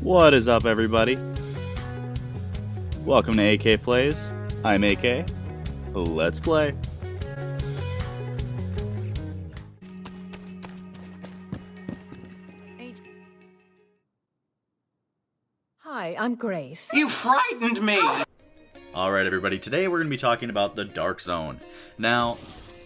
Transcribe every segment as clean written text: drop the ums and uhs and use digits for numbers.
What is up, everybody? Welcome to AK Plays. I'm AK. Let's play. Hi, I'm Grace. You frightened me! Alright, everybody, today we're going to be talking about the Dark Zone. Now,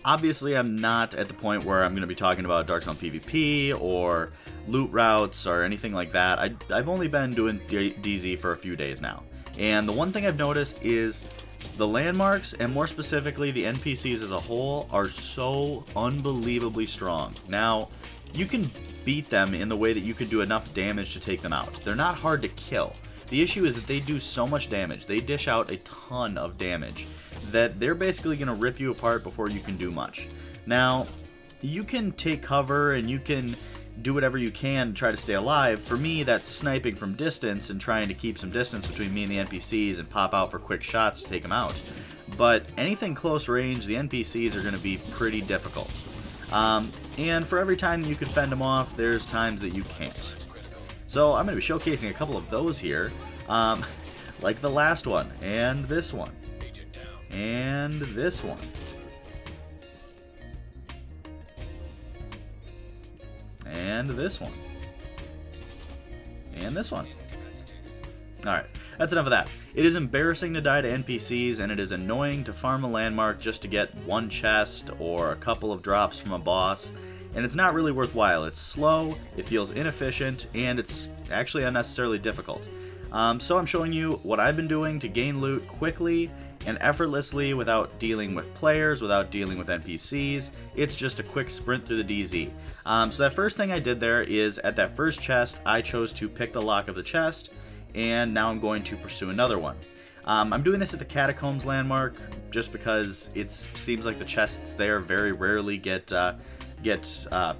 obviously I'm not at the point where I'm going to be talking about Dark Zone PvP or loot routes or anything like that. I've only been doing DZ for a few days now. And the one thing I've noticed is the landmarks, and more specifically the NPCs as a whole, are so unbelievably strong. Now, you can beat them in the way that you can do enough damage to take them out. They're not hard to kill. The issue is that they do so much damage. They dish out a ton of damage that they're basically going to rip you apart before you can do much. Now, you can take cover and you can do whatever you can to try to stay alive. For me, that's sniping from distance and trying to keep some distance between me and the NPCs and pop out for quick shots to take them out. But anything close range, the NPCs are going to be pretty difficult. And for every time you can fend them off, there's times that you can't. So I'm going to be showcasing a couple of those here, like the last one, and this one, and this one, and this one, and this one. Alright, that's enough of that. It is embarrassing to die to NPCs, and it is annoying to farm a landmark just to get one chest or a couple of drops from a boss, and it's not really worthwhile. It's slow, it feels inefficient, and it's actually unnecessarily difficult. So I'm showing you what I've been doing to gain loot quickly and effortlessly without dealing with players, without dealing with NPCs. It's just a quick sprint through the DZ. So that first thing I did there is, at that first chest, I chose to pick the lock of the chest, and now I'm going to pursue another one. I'm doing this at the Catacombs landmark just because it seems like the chests there very rarely get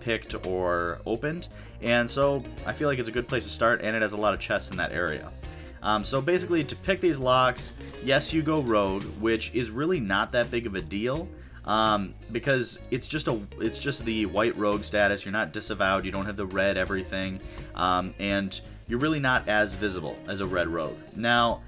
picked or opened, and so I feel like it's a good place to start, and it has a lot of chests in that area. So basically, to pick these locks, yes, you go rogue, which is really not that big of a deal, because it's just the white rogue status. You're not disavowed, you don't have the red everything, and you're really not as visible as a red rogue. Now,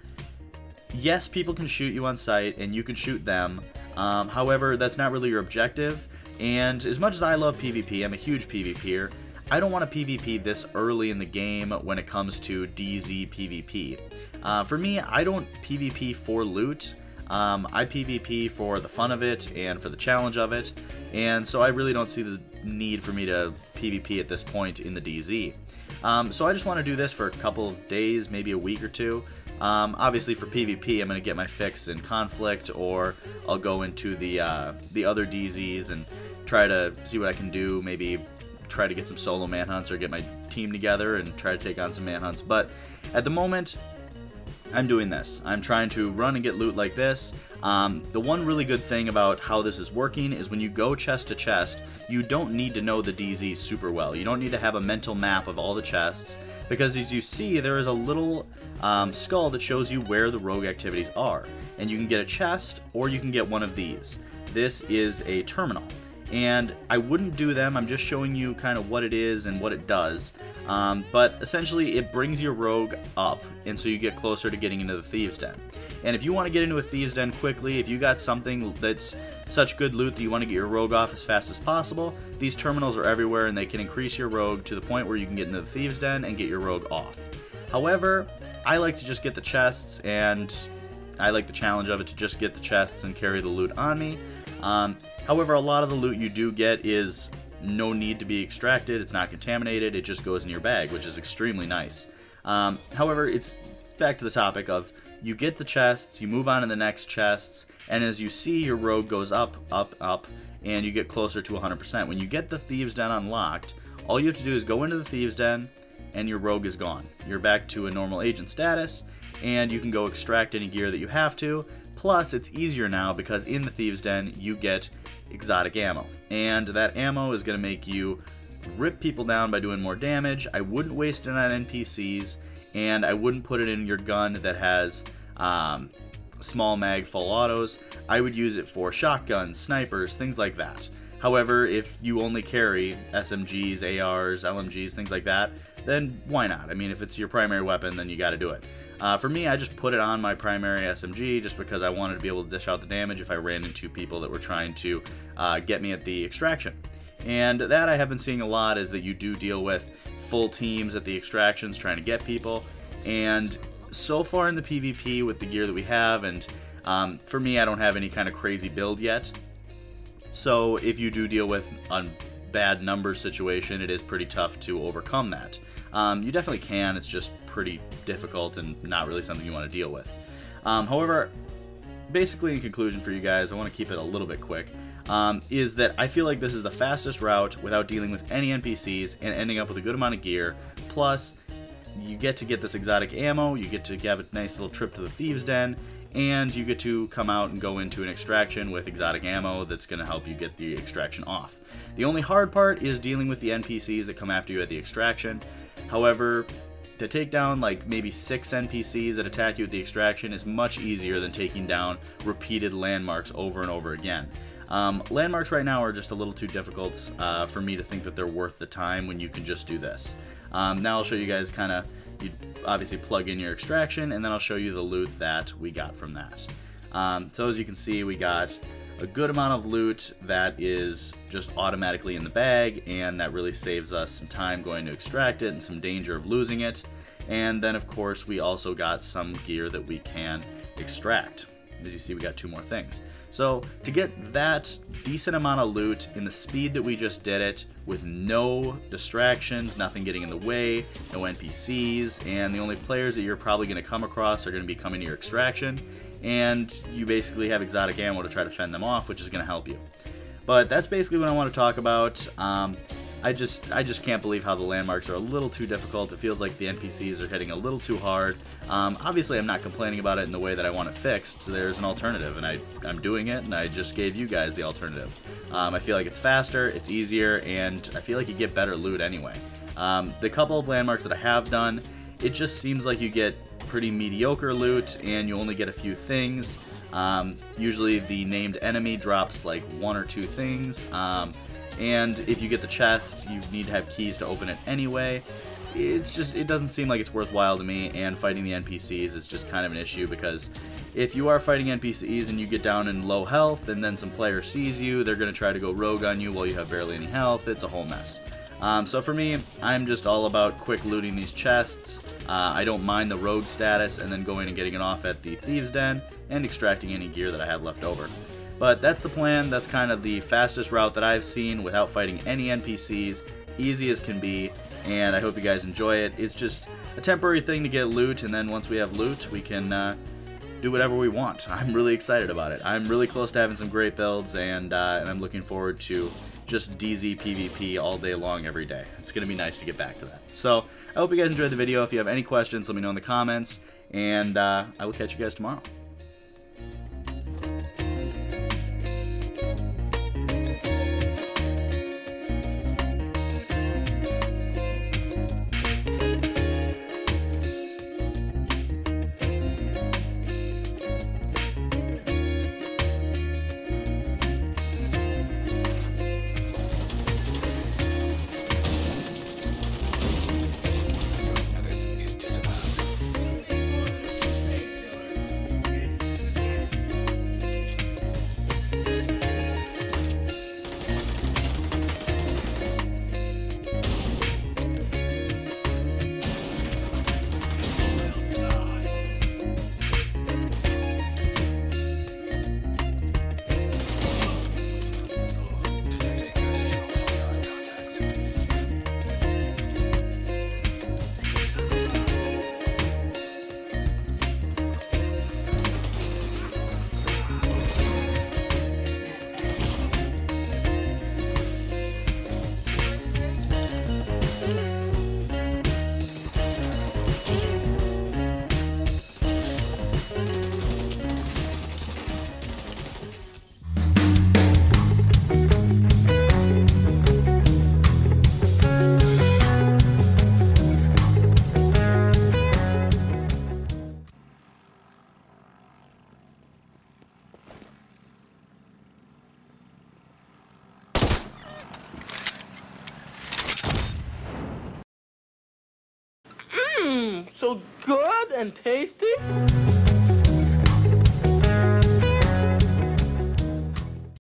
yes, people can shoot you on sight, and you can shoot them. However, that's not really your objective. And as much as I love PvP, I'm a huge PvPer, I don't want to PvP this early in the game when it comes to DZ PvP. For me, I don't PvP for loot. I PvP for the fun of it and for the challenge of it, and so I really don't see the need for me to PvP at this point in the DZ. So I just want to do this for a couple of days, maybe a week or two. Obviously for PvP, I'm going to get my fix in Conflict, or I'll go into the other DZs and try to see what I can do, maybe try to get some solo manhunts or get my team together and try to take on some manhunts. But at the moment, I'm doing this. I'm trying to run and get loot like this. The one really good thing about how this is working is when you go chest to chest, you don't need to know the DZ super well. You don't need to have a mental map of all the chests, because as you see, there is a little skull that shows you where the rogue activities are. And you can get a chest, or you can get one of these. This is a terminal. And I wouldn't do them, I'm just showing you kind of what it is and what it does. But essentially it brings your rogue up, and so you get closer to getting into the Thieves' Den. And if you want to get into a Thieves' Den quickly, if you got something that's such good loot that you want to get your rogue off as fast as possible, these terminals are everywhere, and they can increase your rogue to the point where you can get into the Thieves' Den and get your rogue off. However, I like to just get the chests, and I like the challenge of it to just get the chests and carry the loot on me. However, a lot of the loot you do get is no need to be extracted, it's not contaminated, it just goes in your bag, which is extremely nice. However, it's back to the topic of, you get the chests, you move on to the next chests, and as you see, your rogue goes up, up, up, and you get closer to 100%. When you get the Thieves' Den unlocked, all you have to do is go into the Thieves' Den, and your rogue is gone. You're back to a normal agent status, and you can go extract any gear that you have to. Plus, it's easier now because in the Thieves' Den, you get exotic ammo. And that ammo is going to make you rip people down by doing more damage. I wouldn't waste it on NPCs, and I wouldn't put it in your gun that has small mag full autos. I would use it for shotguns, snipers, things like that. However, if you only carry SMGs, ARs, LMGs, things like that, then why not? I mean, if it's your primary weapon, then you got to do it. For me, I just put it on my primary SMG just because I wanted to be able to dish out the damage if I ran into people that were trying to get me at the extraction. And that I have been seeing a lot, is that you do deal with full teams at the extractions trying to get people. And so far in the PvP with the gear that we have, and for me, I don't have any kind of crazy build yet. So if you do deal with a bad numbers situation, it is pretty tough to overcome that. You definitely can, it's just pretty difficult and not really something you want to deal with. However, basically in conclusion for you guys, I want to keep it a little bit quick, is that I feel like this is the fastest route without dealing with any NPCs and ending up with a good amount of gear. Plus, you get to get this exotic ammo, you get to have a nice little trip to the Thieves' Den, and you get to come out and go into an extraction with exotic ammo that's going to help you get the extraction off. The only hard part is dealing with the NPCs that come after you at the extraction. However, to take down like maybe 6 NPCs that attack you at the extraction is much easier than taking down repeated landmarks over and over again. Landmarks right now are just a little too difficult for me to think that they're worth the time when you can just do this. Now I'll show you guys kind of, you obviously plug in your extraction, and then I'll show you the loot that we got from that. So as you can see, we got a good amount of loot that is just automatically in the bag, and that really saves us some time going to extract it and some danger of losing it. And then of course we also got some gear that we can extract. As you see, we got 2 more things. So to get that decent amount of loot in the speed that we just did it, with no distractions, nothing getting in the way, no NPCs, and the only players that you're probably going to come across are going to be coming to your extraction, and you basically have exotic ammo to try to fend them off, which is going to help you. But that's basically what I want to talk about. I just can't believe how the landmarks are a little too difficult. It feels like the NPCs are hitting a little too hard. Obviously, I'm not complaining about it in the way that I want it fixed. There's an alternative, and I'm doing it, and I just gave you guys the alternative. I feel like it's faster, it's easier, and I feel like you get better loot anyway. The couple of landmarks that I have done, it just seems like you get pretty mediocre loot, and you only get a few things. Usually the named enemy drops like 1 or 2 things. And if you get the chest, you need to have keys to open it anyway. It doesn't seem like it's worthwhile to me, and fighting the NPCs is just kind of an issue, because if you are fighting NPCs and you get down in low health and then some player sees you, they're going to try to go rogue on you while you have barely any health. It's a whole mess. So for me, I'm just all about quick looting these chests. I don't mind the rogue status, and then going and getting it off at the Thieves' Den and extracting any gear that I have left over. But that's the plan. That's kind of the fastest route that I've seen without fighting any NPCs, easy as can be, and I hope you guys enjoy it. It's just a temporary thing to get loot, and then once we have loot, we can do whatever we want. I'm really excited about it. I'm really close to having some great builds, and I'm looking forward to just DZ PvP all day long every day. It's going to be nice to get back to that. So I hope you guys enjoyed the video. If you have any questions, let me know in the comments, and I will catch you guys tomorrow. So good and tasty.